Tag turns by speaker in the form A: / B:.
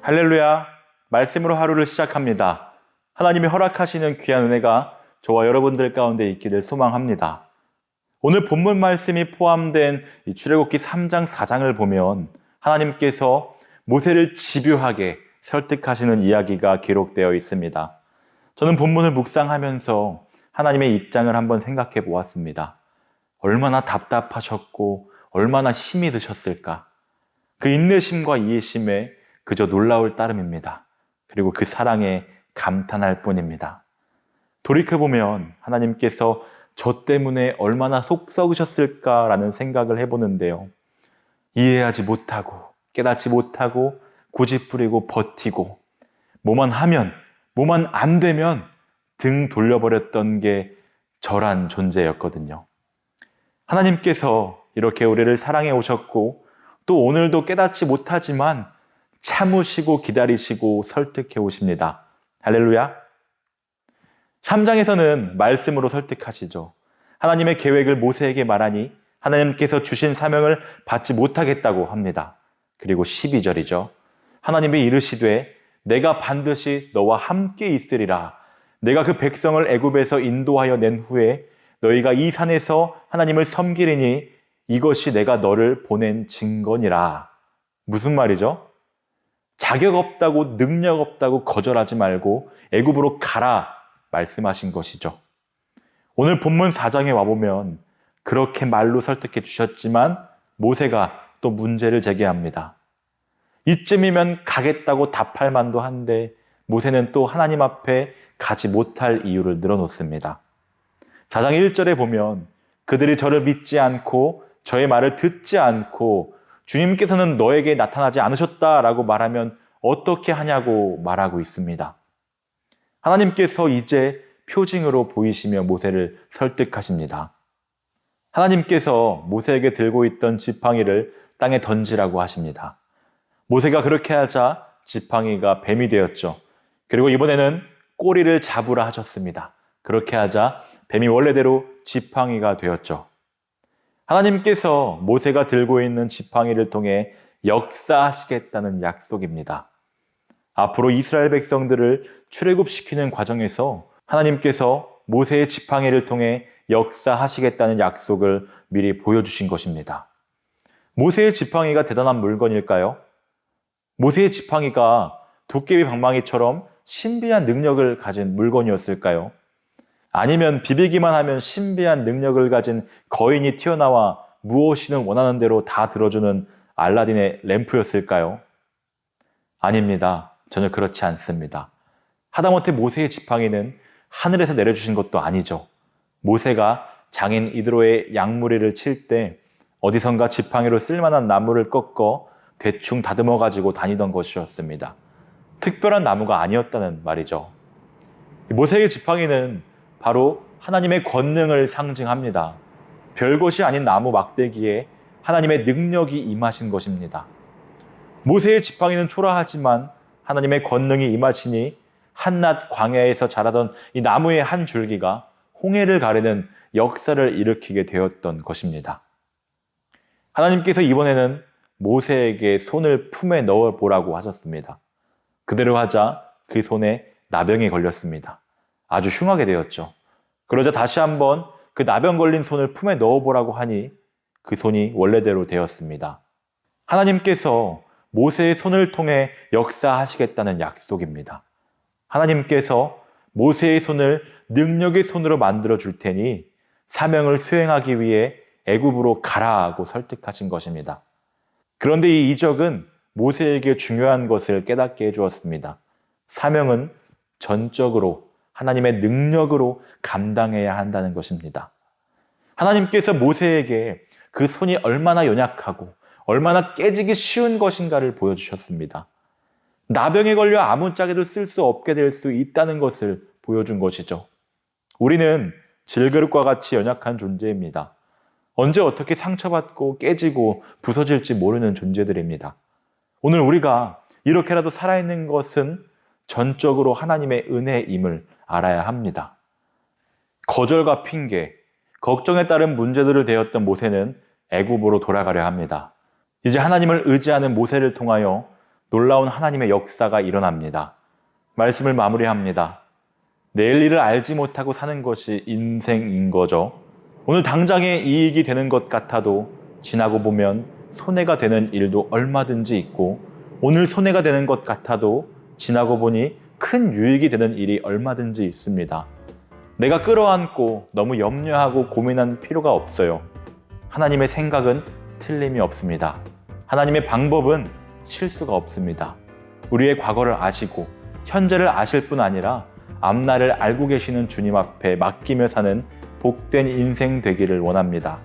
A: 할렐루야! 말씀으로 하루를 시작합니다. 하나님이 허락하시는 귀한 은혜가 저와 여러분들 가운데 있기를 소망합니다. 오늘 본문 말씀이 포함된 이 출애굽기 3장, 4장을 보면 하나님께서 모세를 집요하게 설득하시는 이야기가 기록되어 있습니다. 저는 본문을 묵상하면서 하나님의 입장을 한번 생각해 보았습니다. 얼마나 답답하셨고 얼마나 힘이 드셨을까? 그 인내심과 이해심에 그저 놀라울 따름입니다. 그리고 그 사랑에 감탄할 뿐입니다. 돌이켜보면 하나님께서 저 때문에 얼마나 속 썩으셨을까라는 생각을 해보는데요. 이해하지 못하고 깨닫지 못하고 고집부리고 버티고 뭐만 하면 뭐만 안 되면 등 돌려버렸던 게 저란 존재였거든요. 하나님께서 이렇게 우리를 사랑해 오셨고 또 오늘도 깨닫지 못하지만 참으시고 기다리시고 설득해 오십니다. 할렐루야. 3장에서는 말씀으로 설득하시죠. 하나님의 계획을 모세에게 말하니 하나님께서 주신 사명을 받지 못하겠다고 합니다. 그리고 12절이죠. 하나님이 이르시되 내가 반드시 너와 함께 있으리라. 내가 그 백성을 애굽에서 인도하여 낸 후에 너희가 이 산에서 하나님을 섬기리니 이것이 내가 너를 보낸 증거니라. 무슨 말이죠? 자격 없다고 능력 없다고 거절하지 말고 애굽으로 가라 말씀하신 것이죠. 오늘 본문 4장에 와보면 그렇게 말로 설득해 주셨지만 모세가 또 문제를 제기합니다. 이쯤이면 가겠다고 답할 만도 한데 모세는 또 하나님 앞에 가지 못할 이유를 늘어놓습니다. 4장 1절에 보면 그들이 저를 믿지 않고 저의 말을 듣지 않고 주님께서는 너에게 나타나지 않으셨다라고 말하면 어떻게 하냐고 말하고 있습니다. 하나님께서 이제 표징으로 보이시며 모세를 설득하십니다. 하나님께서 모세에게 들고 있던 지팡이를 땅에 던지라고 하십니다. 모세가 그렇게 하자 지팡이가 뱀이 되었죠. 그리고 이번에는 꼬리를 잡으라 하셨습니다. 그렇게 하자 뱀이 원래대로 지팡이가 되었죠. 하나님께서 모세가 들고 있는 지팡이를 통해 역사하시겠다는 약속입니다. 앞으로 이스라엘 백성들을 출애굽시키는 과정에서 하나님께서 모세의 지팡이를 통해 역사하시겠다는 약속을 미리 보여주신 것입니다. 모세의 지팡이가 대단한 물건일까요? 모세의 지팡이가 도깨비 방망이처럼 신비한 능력을 가진 물건이었을까요? 아니면 비비기만 하면 신비한 능력을 가진 거인이 튀어나와 무엇이든 원하는 대로 다 들어주는 알라딘의 램프였을까요? 아닙니다. 전혀 그렇지 않습니다. 하다못해 모세의 지팡이는 하늘에서 내려주신 것도 아니죠. 모세가 장인 이드로의 양무리를 칠 때 어디선가 지팡이로 쓸만한 나무를 꺾어 대충 다듬어 가지고 다니던 것이었습니다. 특별한 나무가 아니었다는 말이죠. 모세의 지팡이는 바로 하나님의 권능을 상징합니다. 별것이 아닌 나무 막대기에 하나님의 능력이 임하신 것입니다. 모세의 지팡이는 초라하지만 하나님의 권능이 임하시니 한낱 광야에서 자라던 이 나무의 한 줄기가 홍해를 가르는 역사를 일으키게 되었던 것입니다. 하나님께서 이번에는 모세에게 손을 품에 넣어보라고 하셨습니다. 그대로 하자 그 손에 나병이 걸렸습니다. 아주 흉하게 되었죠. 그러자 다시 한번 그 나병 걸린 손을 품에 넣어보라고 하니 그 손이 원래대로 되었습니다. 하나님께서 모세의 손을 통해 역사하시겠다는 약속입니다. 하나님께서 모세의 손을 능력의 손으로 만들어 줄 테니 사명을 수행하기 위해 애굽으로 가라고 설득하신 것입니다. 그런데 이 이적은 모세에게 중요한 것을 깨닫게 해주었습니다. 사명은 전적으로 하나님의 능력으로 감당해야 한다는 것입니다. 하나님께서 모세에게 그 손이 얼마나 연약하고 얼마나 깨지기 쉬운 것인가를 보여주셨습니다. 나병에 걸려 아무짝에도 쓸 수 없게 될 수 있다는 것을 보여준 것이죠. 우리는 질그릇과 같이 연약한 존재입니다. 언제 어떻게 상처받고 깨지고 부서질지 모르는 존재들입니다. 오늘 우리가 이렇게라도 살아있는 것은 전적으로 하나님의 은혜임을 알아야 합니다. 거절과 핑계, 걱정에 따른 문제들을 대었던 모세는 애굽으로 돌아가려 합니다. 이제 하나님을 의지하는 모세를 통하여 놀라운 하나님의 역사가 일어납니다. 말씀을 마무리합니다. 내일 일을 알지 못하고 사는 것이 인생인 거죠. 오늘 당장의 이익이 되는 것 같아도 지나고 보면 손해가 되는 일도 얼마든지 있고, 오늘 손해가 되는 것 같아도 지나고 보니 큰 유익이 되는 일이 얼마든지 있습니다. 내가 끌어안고 너무 염려하고 고민할 필요가 없어요. 하나님의 생각은 틀림이 없습니다. 하나님의 방법은 실수가 없습니다. 우리의 과거를 아시고 현재를 아실 뿐 아니라 앞날을 알고 계시는 주님 앞에 맡기며 사는 복된 인생 되기를 원합니다.